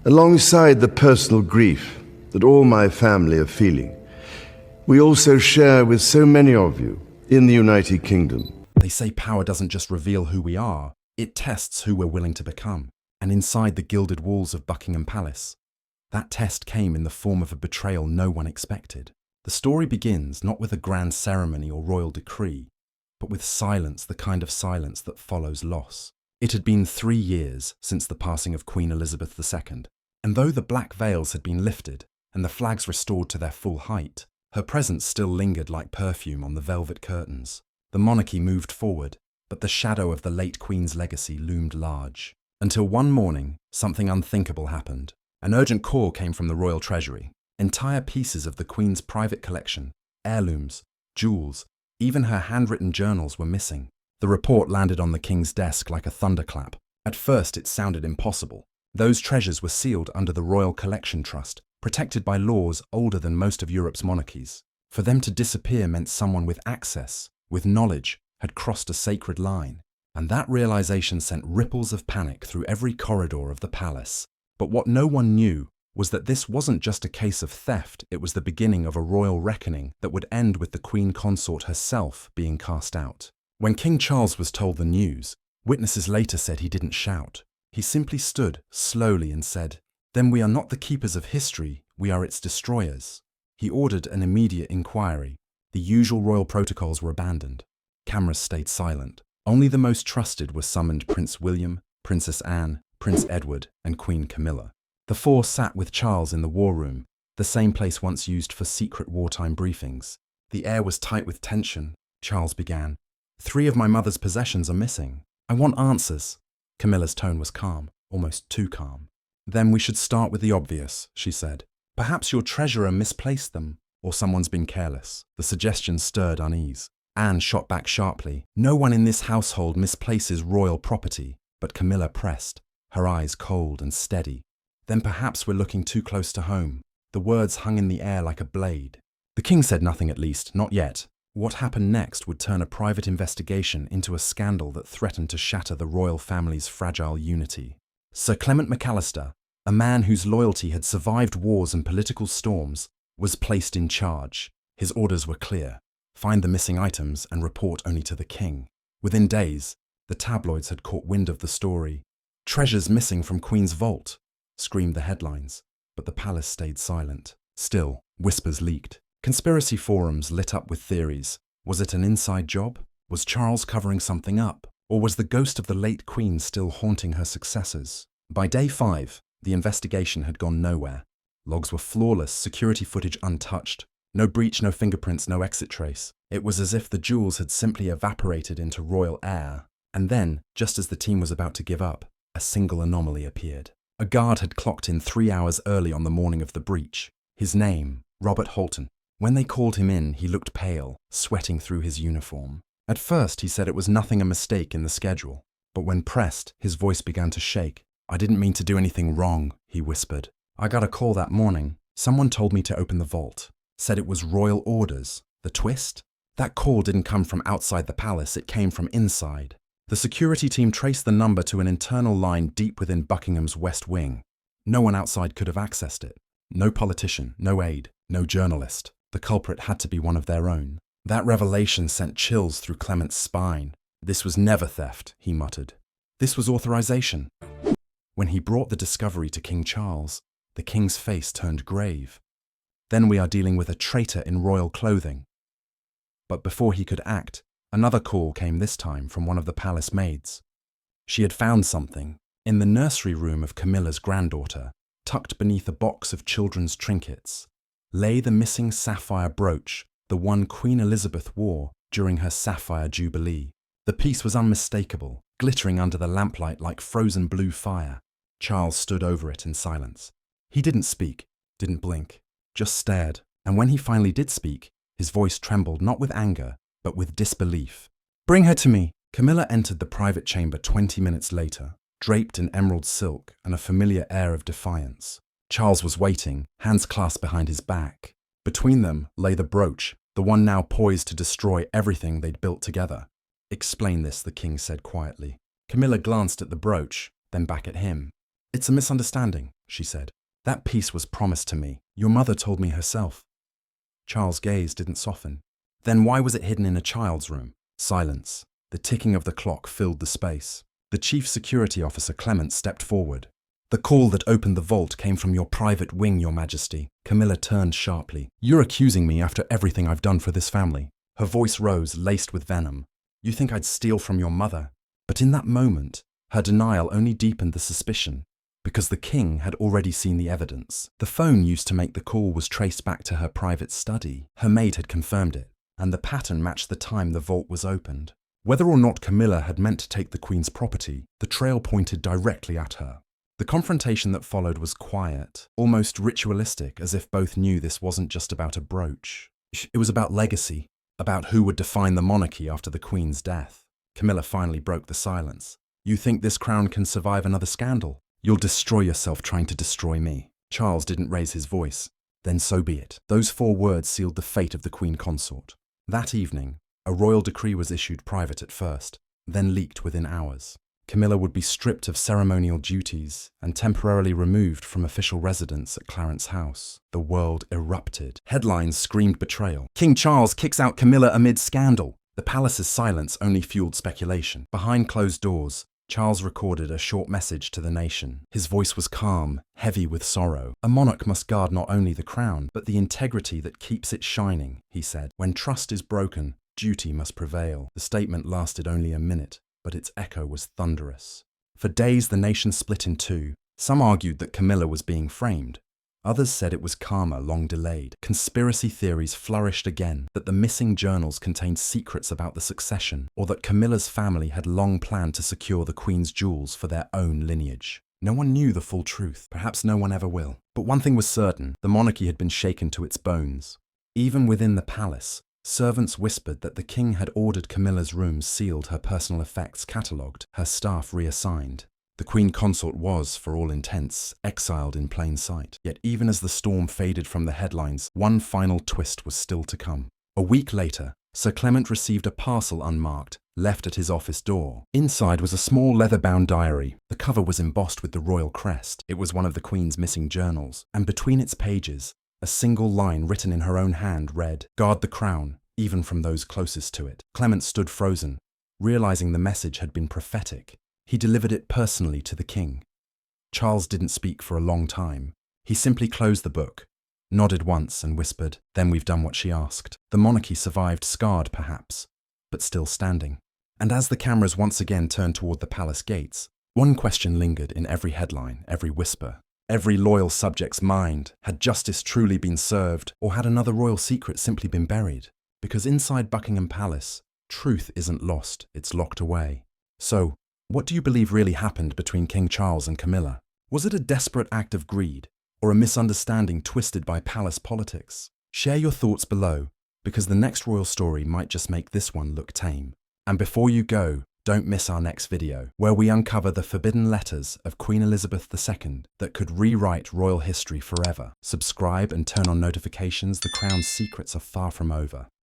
Alongside the personal grief that all my family are feeling, we also share with so many of you in the United Kingdom. They say power doesn't just reveal who we are, it tests who we're willing to become. And inside the gilded walls of Buckingham Palace, that test came in the form of a betrayal no one expected. The story begins not with a grand ceremony or royal decree, but with silence, the kind of silence that follows loss. It had been 3 years since the passing of Queen Elizabeth II, and though the black veils had been lifted and the flags restored to their full height, her presence still lingered like perfume on the velvet curtains. The monarchy moved forward, but the shadow of the late Queen's legacy loomed large. Until one morning, something unthinkable happened. An urgent call came from the royal treasury. Entire pieces of the Queen's private collection, heirlooms, jewels, even her handwritten journals were missing. The report landed on the King's desk like a thunderclap. At first, it sounded impossible. Those treasures were sealed under the Royal Collection Trust, protected by laws older than most of Europe's monarchies. For them to disappear meant someone with access, with knowledge, had crossed a sacred line. And that realization sent ripples of panic through every corridor of the palace. But what no one knew was that this wasn't just a case of theft, it was the beginning of a royal reckoning that would end with the Queen Consort herself being cast out. When King Charles was told the news, witnesses later said he didn't shout. He simply stood slowly and said, "Then we are not the keepers of history, we are its destroyers." He ordered an immediate inquiry. The usual royal protocols were abandoned. Cameras stayed silent. Only the most trusted were summoned: Prince William, Princess Anne, Prince Edward, and Queen Camilla. The four sat with Charles in the war room, the same place once used for secret wartime briefings. The air was tight with tension. Charles began, "3 of my mother's possessions are missing. I want answers." Camilla's tone was calm, almost too calm. "Then we should start with the obvious," she said. "Perhaps your treasurer misplaced them, or someone's been careless." The suggestion stirred unease. Anne shot back sharply. "No one in this household misplaces royal property." But Camilla pressed, her eyes cold and steady. "Then perhaps we're looking too close to home." The words hung in the air like a blade. The king said nothing, at least, not yet. What happened next would turn a private investigation into a scandal that threatened to shatter the royal family's fragile unity. Sir Clement McAllister, a man whose loyalty had survived wars and political storms, was placed in charge. His orders were clear: find the missing items and report only to the king. Within days, the tabloids had caught wind of the story. "Treasures missing from Queen's vault," screamed the headlines, but the palace stayed silent. Still, whispers leaked. Conspiracy forums lit up with theories. Was it an inside job? Was Charles covering something up? Or was the ghost of the late Queen still haunting her successors? By day 5, the investigation had gone nowhere. Logs were flawless, security footage untouched. No breach, no fingerprints, no exit trace. It was as if the jewels had simply evaporated into royal air. And then, just as the team was about to give up, a single anomaly appeared. A guard had clocked in 3 hours early on the morning of the breach. His name, Robert Holton. When they called him in, he looked pale, sweating through his uniform. At first, he said it was nothing a mistake in the schedule. But when pressed, his voice began to shake. "I didn't mean to do anything wrong," he whispered. "I got a call that morning. Someone told me to open the vault. Said it was royal orders." The twist? That call didn't come from outside the palace, it came from inside. The security team traced the number to an internal line deep within Buckingham's West Wing. No one outside could have accessed it. No politician, no aide, no journalist. The culprit had to be one of their own. That revelation sent chills through Clement's spine. "This was never theft," he muttered. "This was authorization." When he brought the discovery to King Charles, the king's face turned grave. "Then we are dealing with a traitor in royal clothing." But before he could act, another call came, this time from one of the palace maids. She had found something. In the nursery room of Camilla's granddaughter, tucked beneath a box of children's trinkets, lay the missing sapphire brooch, the one Queen Elizabeth wore during her sapphire jubilee. The piece was unmistakable, glittering under the lamplight like frozen blue fire. Charles stood over it in silence. He didn't speak, didn't blink, just stared, and when he finally did speak, his voice trembled not with anger, but with disbelief. "Bring her to me." Camilla entered the private chamber 20 minutes later, draped in emerald silk and a familiar air of defiance. Charles was waiting, hands clasped behind his back. Between them lay the brooch, the one now poised to destroy everything they'd built together. "Explain this," the king said quietly. Camilla glanced at the brooch, then back at him. "It's a misunderstanding," she said. "That piece was promised to me. Your mother told me herself." Charles' gaze didn't soften. "Then why was it hidden in a child's room?" Silence. The ticking of the clock filled the space. The chief security officer, Clement, stepped forward. "The call that opened the vault came from your private wing, Your Majesty." Camilla turned sharply. "You're accusing me after everything I've done for this family." Her voice rose, laced with venom. "You think I'd steal from your mother?" But in that moment, her denial only deepened the suspicion, because the king had already seen the evidence. The phone used to make the call was traced back to her private study. Her maid had confirmed it, and the pattern matched the time the vault was opened. Whether or not Camilla had meant to take the queen's property, the trail pointed directly at her. The confrontation that followed was quiet, almost ritualistic, as if both knew this wasn't just about a brooch. It was about legacy, about who would define the monarchy after the queen's death. Camilla finally broke the silence. "You think this crown can survive another scandal? You'll destroy yourself trying to destroy me." Charles didn't raise his voice. "Then so be it." Those 4 words sealed the fate of the queen consort. That evening, a royal decree was issued, private at first, then leaked within hours. Camilla would be stripped of ceremonial duties and temporarily removed from official residence at Clarence House. The world erupted. Headlines screamed betrayal. "King Charles kicks out Camilla amid scandal." The palace's silence only fueled speculation. Behind closed doors, Charles recorded a short message to the nation. His voice was calm, heavy with sorrow. "A monarch must guard not only the crown, but the integrity that keeps it shining," he said. "When trust is broken, duty must prevail." The statement lasted only a minute, but its echo was thunderous. For days, the nation split in two. Some argued that Camilla was being framed. Others said it was karma long delayed. Conspiracy theories flourished again, that the missing journals contained secrets about the succession, or that Camilla's family had long planned to secure the Queen's jewels for their own lineage. No one knew the full truth. Perhaps no one ever will. But one thing was certain: the monarchy had been shaken to its bones. Even within the palace, servants whispered that the king had ordered Camilla's rooms sealed, her personal effects catalogued, her staff reassigned. The Queen Consort was, for all intents, exiled in plain sight. Yet even as the storm faded from the headlines, one final twist was still to come. A week later, Sir Clement received a parcel unmarked, left at his office door. Inside was a small leather-bound diary. The cover was embossed with the royal crest. It was one of the Queen's missing journals, and between its pages, a single line written in her own hand read, "Guard the crown, even from those closest to it." Clement stood frozen, realizing the message had been prophetic. He delivered it personally to the king. Charles didn't speak for a long time. He simply closed the book, nodded once and whispered, "Then we've done what she asked." The monarchy survived, scarred perhaps, but still standing. And as the cameras once again turned toward the palace gates, one question lingered in every headline, every whisper. Every loyal subject's mind: had justice truly been served, or had another royal secret simply been buried? Because inside Buckingham Palace, truth isn't lost, it's locked away. So, what do you believe really happened between King Charles and Camilla? Was it a desperate act of greed, or a misunderstanding twisted by palace politics? Share your thoughts below, because the next royal story might just make this one look tame. And before you go, don't miss our next video, where we uncover the forbidden letters of Queen Elizabeth II that could rewrite royal history forever. Subscribe and turn on notifications. The crown's secrets are far from over.